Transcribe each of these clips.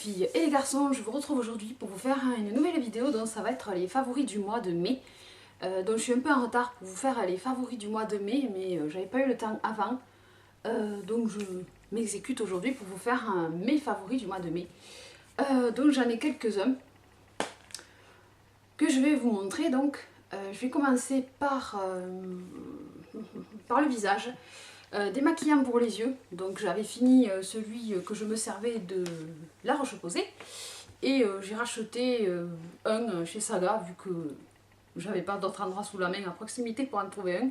filles et les garçons, je vous retrouve aujourd'hui pour vous faire une nouvelle vidéo dont ça va être les favoris du mois de mai. Donc je suis un peu en retard pour vous faire les favoris du mois de mai, mais j'avais pas eu le temps avant. Donc je m'exécute aujourd'hui pour vous faire mes favoris du mois de mai. Donc j'en ai quelques-uns que je vais vous montrer. Donc je vais commencer par le visage. Démaquillant pour les yeux, donc j'avais fini celui que je me servais de La Roche-Posay et j'ai racheté un chez Saga vu que j'avais pas d'autre endroit sous la main à proximité pour en trouver un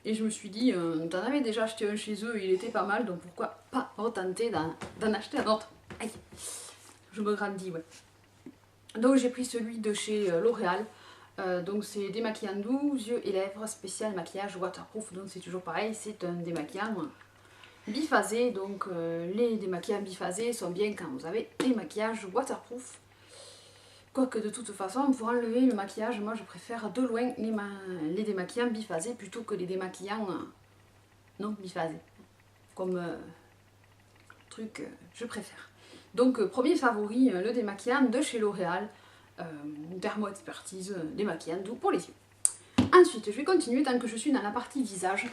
et je me suis dit t'en avais déjà acheté un chez eux, il était pas mal, donc pourquoi pas retenter d'en acheter un autre. Aïe, je me grandis, ouais. Donc j'ai pris celui de chez L'Oréal. Donc c'est démaquillant doux, yeux et lèvres, spécial maquillage waterproof, donc c'est toujours pareil, c'est un démaquillant biphasé, donc les démaquillants biphasés sont bien quand vous avez des maquillages waterproof. Quoique de toute façon, pour enlever le maquillage, moi je préfère de loin les démaquillants biphasés plutôt que les démaquillants non biphasés, comme truc je préfère. Donc premier favori, le démaquillant de chez L'Oréal. Dermo Expertise démaquillant doux pour les yeux. Ensuite, je vais continuer tant que je suis dans la partie visage.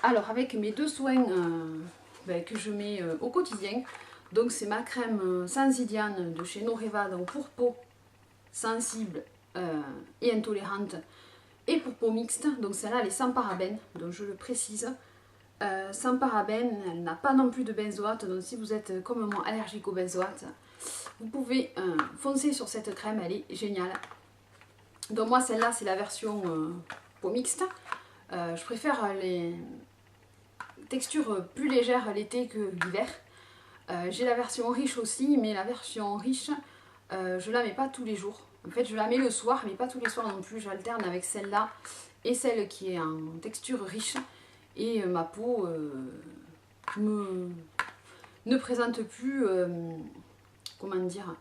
Alors, avec mes deux soins que je mets au quotidien, donc c'est ma crème Sensidiane de chez Noreva, donc pour peau sensible et intolérante, et pour peau mixte. Donc celle-là, elle est sans parabènes, donc je le précise. Sans parabènes, elle n'a pas non plus de benzoate, donc si vous êtes comme moi allergique aux benzoates, vous pouvez foncer sur cette crème, elle est géniale. Donc moi celle-là c'est la version peau mixte. Je préfère les textures plus légères l'été que l'hiver. J'ai la version riche aussi, mais la version riche, je la mets pas tous les jours. En fait je la mets le soir, mais pas tous les soirs non plus. J'alterne avec celle-là et celle qui est en texture riche. Et ma peau ne présente plus... comment dire,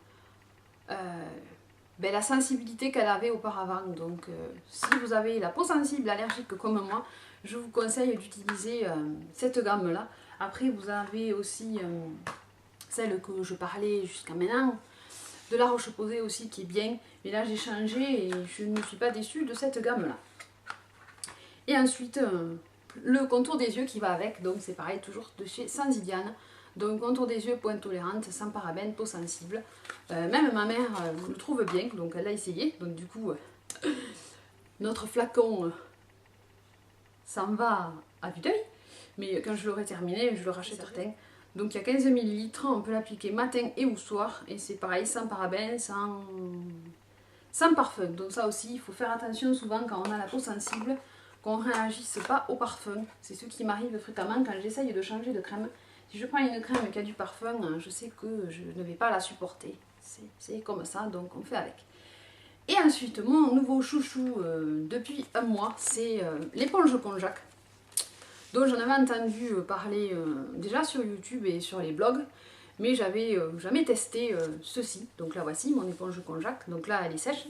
la sensibilité qu'elle avait auparavant. Donc si vous avez la peau sensible, allergique comme moi, je vous conseille d'utiliser cette gamme là. Après vous avez aussi celle que je parlais jusqu'à maintenant, de La Roche-Posay aussi qui est bien, mais là j'ai changé et je ne suis pas déçue de cette gamme là. Et ensuite le contour des yeux qui va avec, donc c'est pareil, toujours de chez Sensidiane. Donc contour des yeux, peau intolérante, sans parabènes, peau sensible. Même ma mère le trouve bien, donc elle l'a essayé. Donc du coup, notre flacon s'en va à vue d'œil. Mais quand je l'aurai terminé, je le rachète certain. Donc il y a 15 ml, on peut l'appliquer matin et ou soir. Et c'est pareil, sans parabènes, sans parfum. Donc ça aussi, il faut faire attention souvent quand on a la peau sensible, qu'on ne réagisse pas au parfum. C'est ce qui m'arrive fréquemment quand j'essaye de changer de crème. Si je prends une crème qui a du parfum, je sais que je ne vais pas la supporter. C'est comme ça, donc on fait avec. Et ensuite, mon nouveau chouchou depuis un mois, c'est l'éponge Konjac. Donc j'en avais entendu parler déjà sur YouTube et sur les blogs, mais j'avais jamais testé ceci. Donc là voici mon éponge Konjac. Donc là elle est sèche.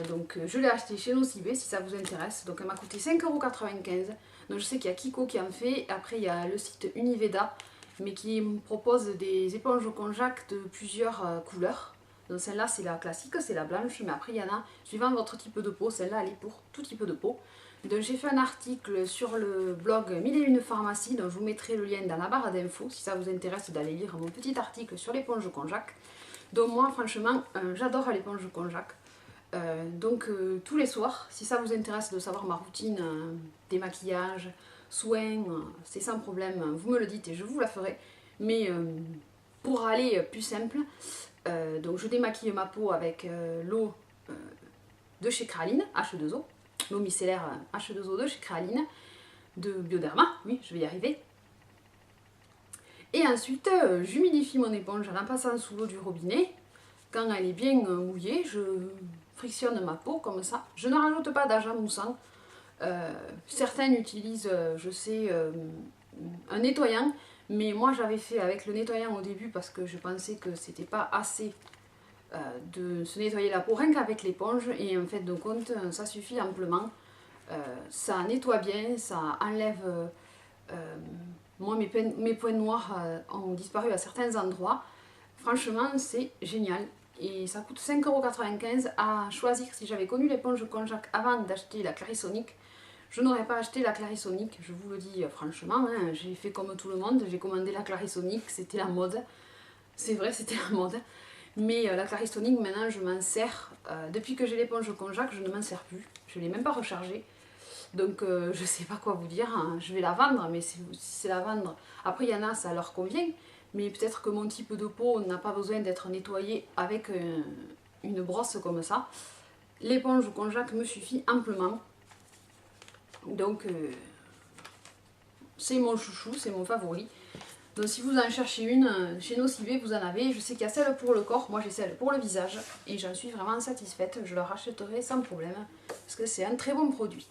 Donc je l'ai acheté chez Nocibé si ça vous intéresse. Donc elle m'a coûté 5,95 €. Donc je sais qu'il y a Kiko qui en fait. Après il y a le site Univeda, mais qui me propose des éponges Konjac de plusieurs couleurs. Donc celle-là c'est la classique, c'est la blanche, mais après il y en a suivant votre type de peau. Celle-là elle est pour tout type de peau. Donc j'ai fait un article sur le blog 1001 pharmacies, donc je vous mettrai le lien dans la barre d'infos si ça vous intéresse d'aller lire mon petit article sur l'éponge Konjac. Donc moi franchement j'adore l'éponge Konjac. Donc tous les soirs, si ça vous intéresse de savoir ma routine démaquillage, soins, c'est sans problème, vous me le dites et je vous la ferai. Mais pour aller plus simple, donc je démaquille ma peau avec l'eau de chez Kraline, H2O, l'eau micellaire H2O de chez Kraline, de Bioderma, oui je vais y arriver. Et ensuite j'humidifie mon éponge en la passant sous l'eau du robinet. Quand elle est bien mouillée, je frictionne ma peau comme ça. Je ne rajoute pas d'agent moussant. Certains utilisent, je sais, un nettoyant, mais moi j'avais fait avec le nettoyant au début parce que je pensais que c'était pas assez de se nettoyer la peau rien qu'avec l'éponge, et en fait de compte ça suffit amplement. Ça nettoie bien, ça enlève. Moi mes points noirs ont disparu à certains endroits. franchement c'est génial. Et ça coûte 5,95 € à choisir. Si j'avais connu l'éponge Konjac avant d'acheter la Clarisonic, je n'aurais pas acheté la Clarisonic, je vous le dis franchement, hein, j'ai fait comme tout le monde, j'ai commandé la Clarisonic, c'était la mode. C'est vrai, c'était la mode. Mais la Clarisonic, maintenant, je m'en sers. Depuis que j'ai l'éponge Konjac, je ne m'en sers plus. Je ne l'ai même pas rechargée. Donc, je ne sais pas quoi vous dire. Hein. Je vais la vendre, mais si c'est la vendre... Après, il y en a, ça leur convient. Mais peut-être que mon type de peau n'a pas besoin d'être nettoyé avec une brosse comme ça. L'éponge Konjac me suffit amplement. Donc, c'est mon chouchou, c'est mon favori. Donc si vous en cherchez une, chez Nocibé vous en avez. Je sais qu'il y a celle pour le corps, moi j'ai celle pour le visage. Et j'en suis vraiment satisfaite, je la rachèterai sans problème. Parce que c'est un très bon produit.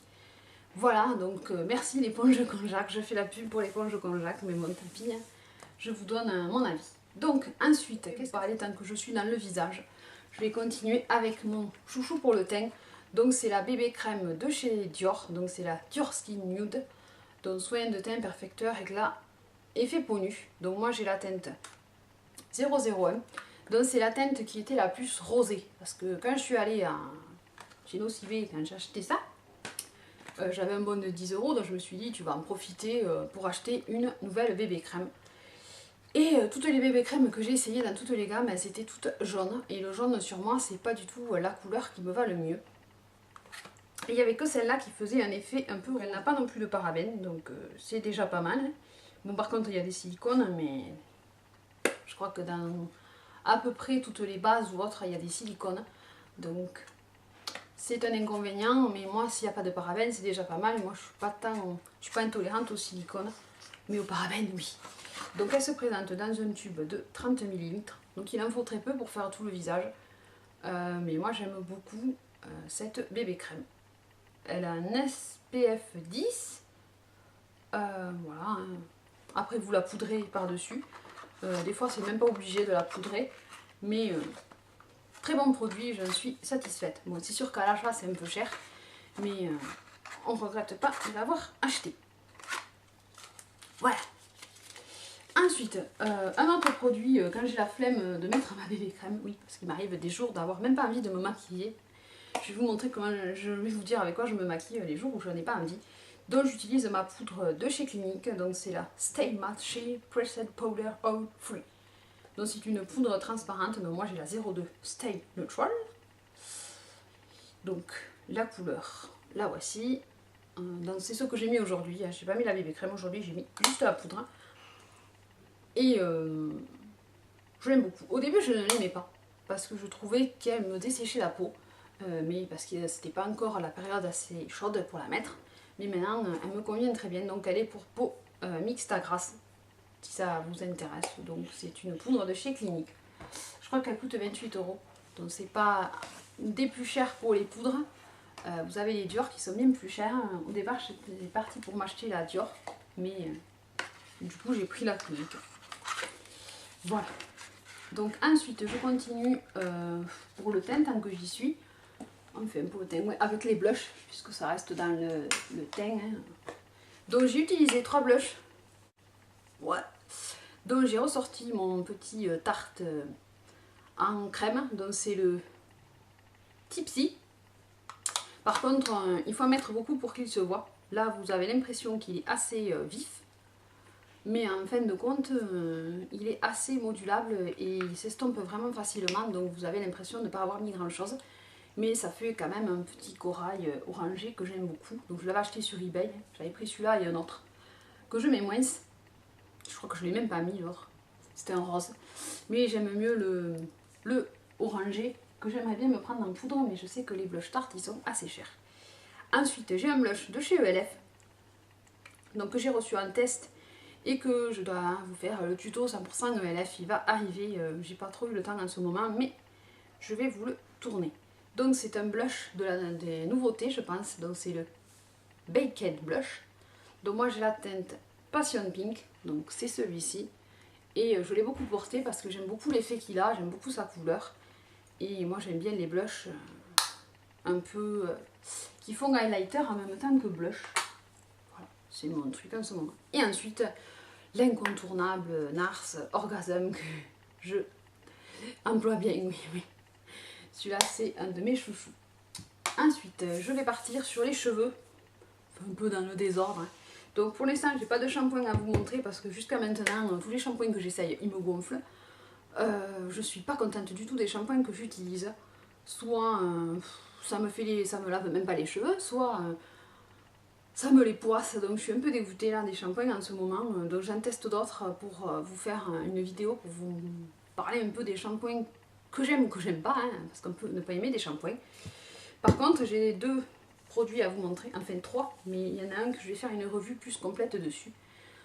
Voilà, donc merci l'éponge Konjac. Je fais la pub pour l'éponge Konjac, mais bon tant pis, hein, je vous donne mon avis. Donc ensuite, qu'est-ce que parler tant que je suis dans le visage, je vais continuer avec mon chouchou pour le teint. Donc c'est la bébé crème de chez Dior, donc c'est la Dior Skin Nude. Donc soin de teint perfecteur éclat effet peau nue. Donc moi j'ai la teinte 001. Donc c'est la teinte qui était la plus rosée. Parce que quand je suis allée chez Nocibé, quand j'ai acheté ça, j'avais un bon de 10 €. Donc je me suis dit tu vas en profiter pour acheter une nouvelle bébé crème. Et toutes les bébés crèmes que j'ai essayé dans toutes les gammes, elles étaient toutes jaunes. Et le jaune sur moi c'est pas du tout la couleur qui me va le mieux. Et il n'y avait que celle-là qui faisait un effet un peu... Elle n'a pas non plus de parabènes, donc c'est déjà pas mal. Bon, par contre, il y a des silicones, mais je crois que dans à peu près toutes les bases ou autres, il y a des silicones. Donc, c'est un inconvénient, mais moi, s'il n'y a pas de parabènes, c'est déjà pas mal. Moi, je suis pas intolérante aux silicones, mais aux parabènes, oui. Donc, elle se présente dans un tube de 30 ml. Donc, il en faut très peu pour faire tout le visage. Mais moi, j'aime beaucoup cette bébé crème. Elle a un SPF 10. Voilà. Hein. Après, vous la poudrez par-dessus. Des fois, c'est même pas obligé de la poudrer. Mais très bon produit, j'en suis satisfaite. Bon, c'est sûr qu'à l'achat, c'est un peu cher. Mais on ne regrette pas de l'avoir acheté. Voilà. Ensuite, un autre produit, quand j'ai la flemme de mettre ma bébé crème, oui, parce qu'il m'arrive des jours d'avoir même pas envie de me maquiller. Je vais vous montrer comment je vais vous dire avec quoi je me maquille les jours où je n'en ai pas envie. Donc j'utilise ma poudre de chez Clinique, donc c'est la Stay Matte Shea Pressed Powder Oil Free. Donc c'est une poudre transparente, donc moi j'ai la 02 Stay Neutral. Donc la couleur, la voici. Donc c'est ce que j'ai mis aujourd'hui, j'ai pas mis la bébé crème aujourd'hui, j'ai mis juste la poudre. Et je l'aime beaucoup. Au début je ne l'aimais pas, parce que je trouvais qu'elle me desséchait la peau. Mais parce que c'était pas encore la période assez chaude pour la mettre. Mais maintenant, elle me convient très bien. Donc elle est pour peau mixte à grasse, si ça vous intéresse. Donc c'est une poudre de chez Clinique. Je crois qu'elle coûte 28 €. Donc c'est pas des plus chères pour les poudres. Vous avez les Dior qui sont bien plus chères. Au départ, j'étais partie pour m'acheter la Dior. Mais du coup, j'ai pris la Clinique. Voilà. Donc ensuite, je continue pour le teint tant que j'y suis. On fait un peu le teint, ouais, avec les blushs, puisque ça reste dans le teint. Hein. Donc j'ai utilisé 3 blushs. Ouais. Donc j'ai ressorti mon petit Tarte en crème. Donc c'est le Tipsy. Par contre, il faut en mettre beaucoup pour qu'il se voit. Là, vous avez l'impression qu'il est assez vif. Mais en fin de compte, il est assez modulable et il s'estompe vraiment facilement. Donc vous avez l'impression de ne pas avoir mis grand chose. Mais ça fait quand même un petit corail orangé que j'aime beaucoup. Donc je l'avais acheté sur eBay. J'avais pris celui-là et un autre que je mets moins. Je crois que je ne l'ai même pas mis l'autre. C'était un rose. Mais j'aime mieux le orangé que j'aimerais bien me prendre en poudre. Mais je sais que les blush Tarte ils sont assez chers. Ensuite j'ai un blush de chez ELF. Donc que j'ai reçu en test. Et que je dois vous faire le tuto 100% ELF. Il va arriver. J'ai pas trop eu le temps en ce moment. Mais je vais vous le tourner. Donc c'est un blush des nouveautés je pense, donc c'est le Baked Blush. Donc moi j'ai la teinte Passion Pink, donc c'est celui-ci. Et je l'ai beaucoup porté parce que j'aime beaucoup l'effet qu'il a, j'aime beaucoup sa couleur. Et moi j'aime bien les blushs un peu qui font highlighter en même temps que blush. Voilà, c'est mon truc en ce moment. Et ensuite l'incontournable NARS Orgasm que je Emploie bien, oui, oui. Celui-là, c'est un de mes chouchous. Ensuite, je vais partir sur les cheveux. Un peu dans le désordre. Hein. Donc pour l'instant, j'ai pas de shampoing à vous montrer parce que jusqu'à maintenant, tous les shampoings que j'essaye, ils me gonflent. Je suis pas contente du tout des shampoings que j'utilise. Soit ça me lave même pas les cheveux, soit ça me les poisse. Donc je suis un peu dégoûtée là des shampoings en ce moment. Donc j'en teste d'autres pour vous faire une vidéo pour vous parler un peu des shampoings que j'aime ou que j'aime pas, hein, parce qu'on peut ne pas aimer des shampoings. Par contre, j'ai 2 produits à vous montrer, enfin 3, mais il y en a un que je vais faire une revue plus complète dessus.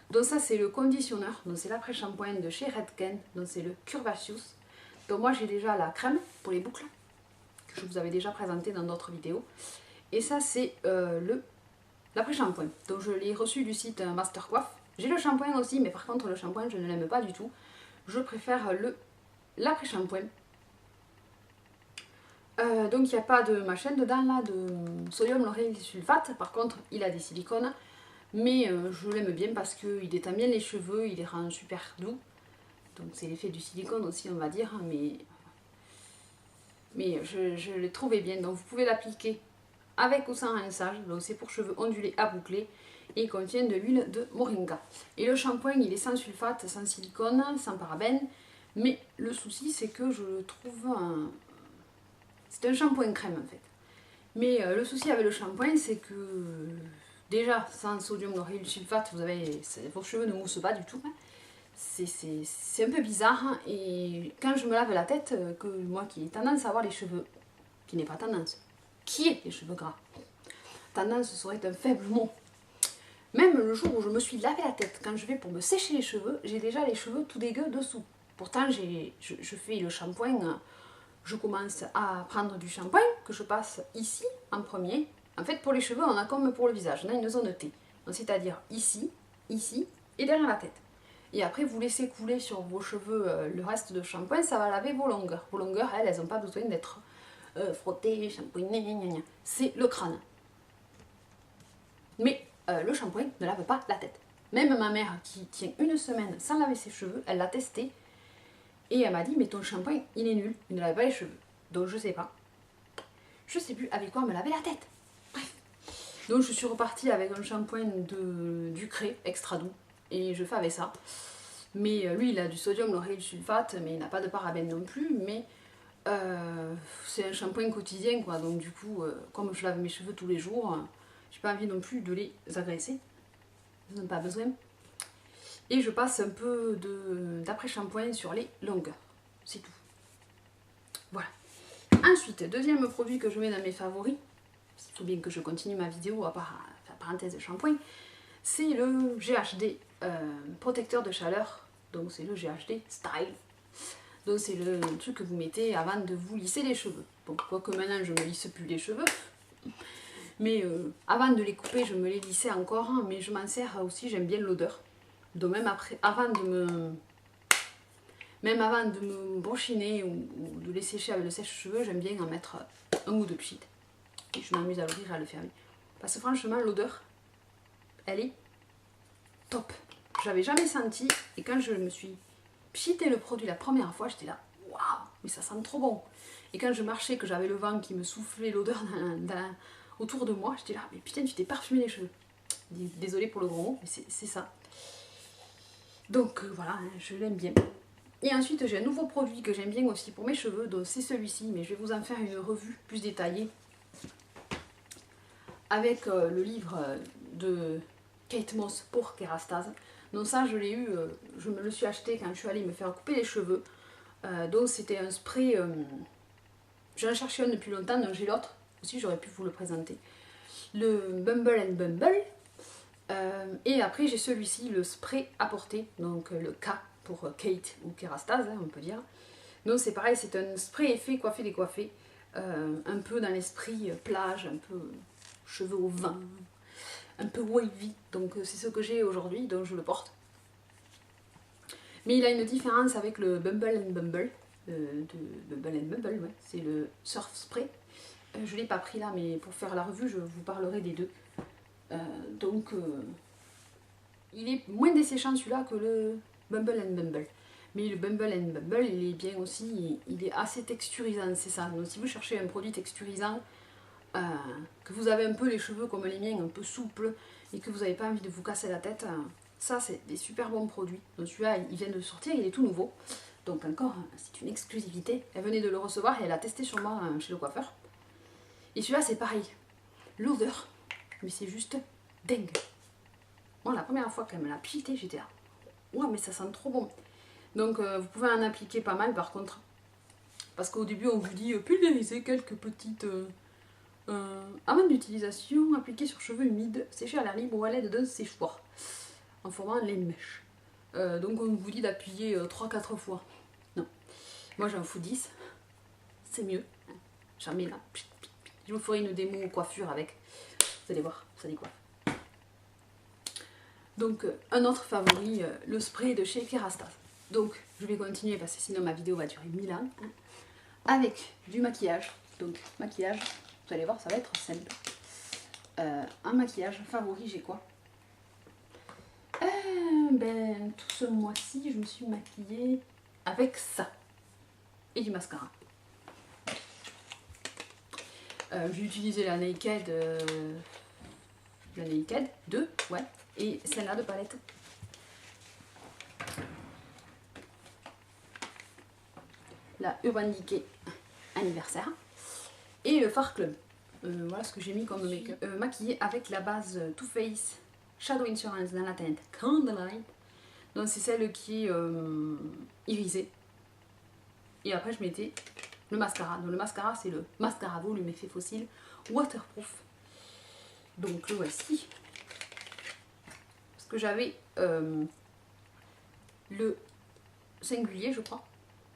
Donc ça c'est le conditionneur, donc c'est l'après-shampoing de chez Redken, donc c'est le Curvaceous. Donc moi j'ai déjà la crème pour les boucles, que je vous avais déjà présenté dans d'autres vidéos. Et ça c'est l'après-shampoing, donc je l'ai reçu du site Master Coiffe. J'ai le shampoing aussi, mais par contre le shampoing je ne l'aime pas du tout. Je préfère l'après-shampoing. Donc il n'y a pas de machin dedans là, de sodium lauryl sulfate, par contre il a des silicones, mais je l'aime bien parce qu'il détend bien les cheveux, il les rend super doux, donc c'est l'effet du silicone aussi on va dire, mais je l'ai trouvé bien, donc vous pouvez l'appliquer avec ou sans rinçage, donc c'est pour cheveux ondulés à boucler, et il contient de l'huile de moringa. Et le shampoing il est sans sulfate, sans silicone, sans parabènes, mais le souci c'est que je le trouve c'est un shampoing crème en fait. Mais le souci avec le shampoing, c'est que déjà, sans sodium lauryl sulfate, vos cheveux ne moussent pas du tout. Hein. C'est un peu bizarre. Hein. Et quand je me lave la tête, que moi qui ai tendance à avoir les cheveux, qui n'est pas tendance, qui est les cheveux gras, tendance serait un faible mot. Même le jour où je me suis lavé la tête, quand je vais pour me sécher les cheveux, j'ai déjà les cheveux tout dégueux dessous. Pourtant, je fais le shampoing. Je commence à prendre du shampoing que je passe ici en premier. En fait, pour les cheveux, on a comme pour le visage, on a une zone T. C'est-à-dire ici, ici et derrière la tête. Et après, vous laissez couler sur vos cheveux le reste de shampoing, ça va laver vos longueurs. Vos longueurs, elles n'ont pas besoin d'être frottées, shampoingées, c'est le crâne. Mais le shampoing ne lave pas la tête. Même ma mère, qui tient une semaine sans laver ses cheveux, elle l'a testé. Et elle m'a dit, mais ton shampoing, il est nul, il ne lave pas les cheveux. Donc je sais pas. Je sais plus avec quoi me laver la tête. Bref. Donc je suis repartie avec un shampoing du Cré, extra doux. Et je fais avec ça. Mais lui, il a du sodium lauryl sulfate, mais il n'a pas de parabènes non plus. Mais c'est un shampoing quotidien, quoi. Donc du coup, comme je lave mes cheveux tous les jours, j'ai pas envie non plus de les agresser. Ils n'ont pas besoin. Et je passe un peu d'après-shampoing sur les longueurs. C'est tout. Voilà. Ensuite, deuxième produit que je mets dans mes favoris, il faut bien que je continue ma vidéo à part la parenthèse de shampoing, c'est le GHD protecteur de chaleur. Donc c'est le GHD Style. Donc c'est le truc que vous mettez avant de vous lisser les cheveux. Bon, quoique maintenant je ne me lisse plus les cheveux. Mais avant de les couper, je me les lissais encore. Mais je m'en sers aussi, j'aime bien l'odeur. Donc même avant de me brochiner ou de les sécher avec le sèche-cheveux, j'aime bien en mettre un ou deux pchit. Et je m'amuse à l'ouvrir et à le fermer. Parce que franchement, l'odeur, elle est top. Je l'avais jamais senti. Et quand je me suis pchité le produit la première fois, j'étais là, waouh, mais ça sent trop bon. Et quand je marchais, que j'avais le vent qui me soufflait l'odeur autour de moi, j'étais là, mais putain, tu t'es parfumé les cheveux. Désolée pour le gros mot, mais c'est ça. Donc voilà, je l'aime bien. Et ensuite j'ai un nouveau produit que j'aime bien aussi pour mes cheveux, donc c'est celui-ci, mais je vais vous en faire une revue plus détaillée avec le livre de Kate Moss pour Kérastase. Donc ça je l'ai eu, je me le suis acheté quand je suis allée me faire couper les cheveux. Donc c'était un spray, j'en cherchais un depuis longtemps, donc j'ai l'autre, aussi j'aurais pu vous le présenter. Le Bumble and Bumble. Et après j'ai celui-ci, le spray à porter, donc le K pour Kate ou Kérastase, hein, on peut dire. Donc c'est pareil, c'est un spray effet coiffé décoiffé, un peu dans l'esprit plage, un peu cheveux au vent, un peu wavy, donc c'est ce que j'ai aujourd'hui, donc je le porte. Mais il a une différence avec le Bumble and Bumble, ouais, c'est le Surf Spray. Je ne l'ai pas pris là, mais pour faire la revue, je vous parlerai des deux. Donc, il est moins desséchant celui-là que le Bumble and Bumble. Mais le Bumble and Bumble, il est bien aussi, il est assez texturisant, c'est ça. Donc si vous cherchez un produit texturisant, que vous avez un peu les cheveux comme les miens, un peu souples, et que vous n'avez pas envie de vous casser la tête, ça c'est des super bons produits. Donc celui-là, il vient de sortir, il est tout nouveau. Donc encore, c'est une exclusivité. Elle venait de le recevoir et elle a testé sur moi chez le coiffeur. Et celui-là, c'est pareil. L'odeur, mais c'est juste dingue. Moi, la première fois qu'elle me l'a pité, j'étais là. Ouais, mais ça sent trop bon. Donc vous pouvez en appliquer pas mal par contre. Parce qu'au début, on vous dit pulvériser quelques petites... avant d'utilisation, appliquer sur cheveux humides, sécher à l'air libre ou à l'aide d'un séchoir, en formant les mèches. Donc on vous dit d'appuyer 3-4 fois. Non. Moi j'en fous 10. C'est mieux. J'en mets là. Je vous ferai une démo coiffure avec. Vous allez voir, ça décoiffe. Donc un autre favori, le spray de chez Kerastase. Donc je vais continuer parce que sinon ma vidéo va durer 1000 ans. Avec du maquillage. Donc maquillage. Vous allez voir, ça va être simple. Un maquillage favori, j'ai quoi? Tout ce mois-ci, je me suis maquillée avec ça. Et du mascara. J'ai utilisé la Naked 2, ouais. Et celle-là de palette. La Urban Decay anniversaire. Et le Far Club. Voilà ce que j'ai mis comme make-up. Maquillée avec la base Too Faced Shadow Insurance dans la teinte Candlelight. Donc c'est celle qui est irisée. Et après je mettais le mascara. Donc le mascara c'est le mascara volume effet fossile waterproof. Donc le voici. Parce que j'avais le singulier je crois.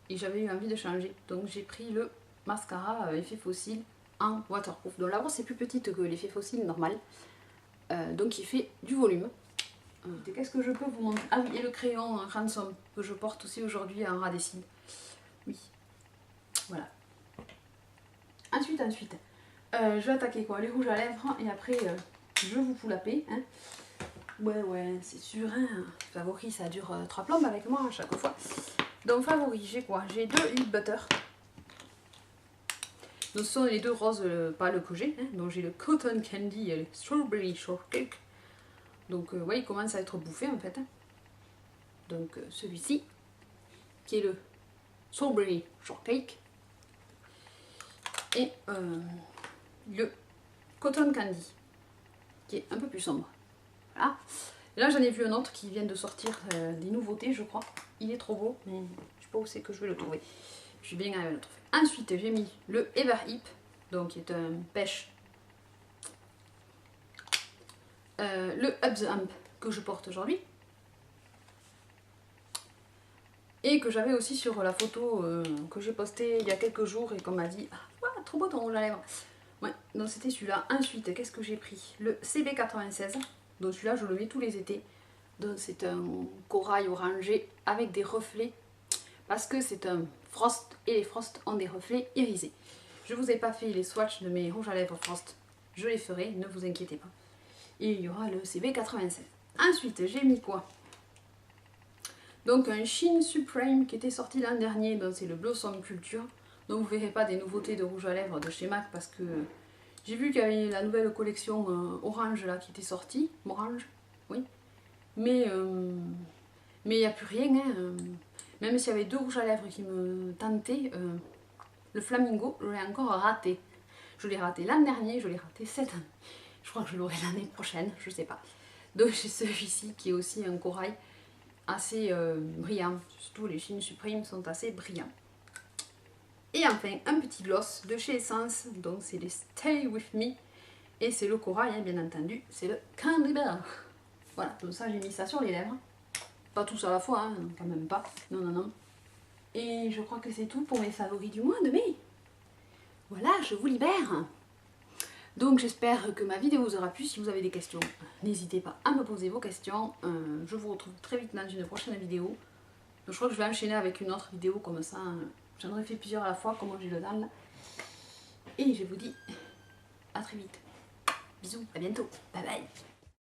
Et j'avais eu envie de changer. Donc j'ai pris le mascara effet fossile en waterproof. Donc la brosse est plus petite que l'effet fossile normal. Donc il fait du volume. Qu'est-ce que je peux vous montrer? Ah oui, et le crayon Ransom que je porte aussi aujourd'hui en ras des cils. Oui. Voilà. Ensuite, je vais attaquer quoi? Les rouges à lèvres et après je vous fous la paix. Hein. Ouais, c'est sûr. Hein. Favori, ça dure 3 plombes avec moi à chaque fois. Donc favori, j'ai quoi? J'ai 2 lip butter. Donc ce sont les deux roses, pas le que j'ai. Hein. Donc j'ai le Cotton Candy et le Strawberry Shortcake. Donc ouais, il commence à être bouffé en fait. Hein. Donc celui-ci, qui est le Strawberry Shortcake. Et le Cotton Candy, qui est un peu plus sombre. Voilà. Et là j'en ai vu un autre qui vient de sortir des nouveautés je crois. Il est trop beau, mais je sais pas où c'est que je vais le trouver. Je suis bien arrivée à le trouver. Ensuite j'ai mis le Ever Hip, donc qui est un pêche. Le Up the Amp que je porte aujourd'hui. Et que j'avais aussi sur la photo que j'ai postée il y a quelques jours et qu'on m'a dit ah, ouais, trop beau ton rouge à lèvres. Ouais, donc c'était celui-là. Ensuite, qu'est-ce que j'ai pris? Le CB96. Donc celui-là, je le mets tous les étés. Donc c'est un corail orangé avec des reflets. Parce que c'est un Frost et les Frost ont des reflets irisés. Je ne vous ai pas fait les swatchs de mes rouges à lèvres Frost. Je les ferai, ne vous inquiétez pas. Et il y aura le CB96. Ensuite, j'ai mis quoi? Donc un Sheen Supreme qui était sorti l'an dernier, donc c'est le Blossom Culture. Donc vous verrez pas des nouveautés de rouge à lèvres de chez MAC parce que j'ai vu qu'il y avait la nouvelle collection orange là qui était sortie, orange, oui. Mais il n'y a plus rien, hein. Même s'il y avait 2 rouges à lèvres qui me tentaient, le Flamingo, je l'ai encore raté. Je l'ai raté l'an dernier, je l'ai raté cette année. Je crois que je l'aurai l'année prochaine, je sais pas. Donc j'ai celui-ci qui est aussi un corail assez brillant. Surtout les Sheen Supreme sont assez brillants. Et enfin un petit gloss de chez Essence. Donc c'est les Stay With Me. Et c'est le corail hein, bien entendu. C'est le Candy Bear. Voilà, donc ça j'ai mis ça sur les lèvres. Pas tous à la fois, hein, quand même pas. Non. Et je crois que c'est tout pour mes favoris du mois de mai. Voilà, je vous libère. Donc j'espère que ma vidéo vous aura plu. Si vous avez des questions, n'hésitez pas à me poser vos questions. Je vous retrouve très vite dans une prochaine vidéo. Donc, je crois que je vais enchaîner avec une autre vidéo comme ça. J'en aurais fait plusieurs à la fois, comme j'ai le dalle. Et je vous dis à très vite. Bisous, à bientôt. Bye bye.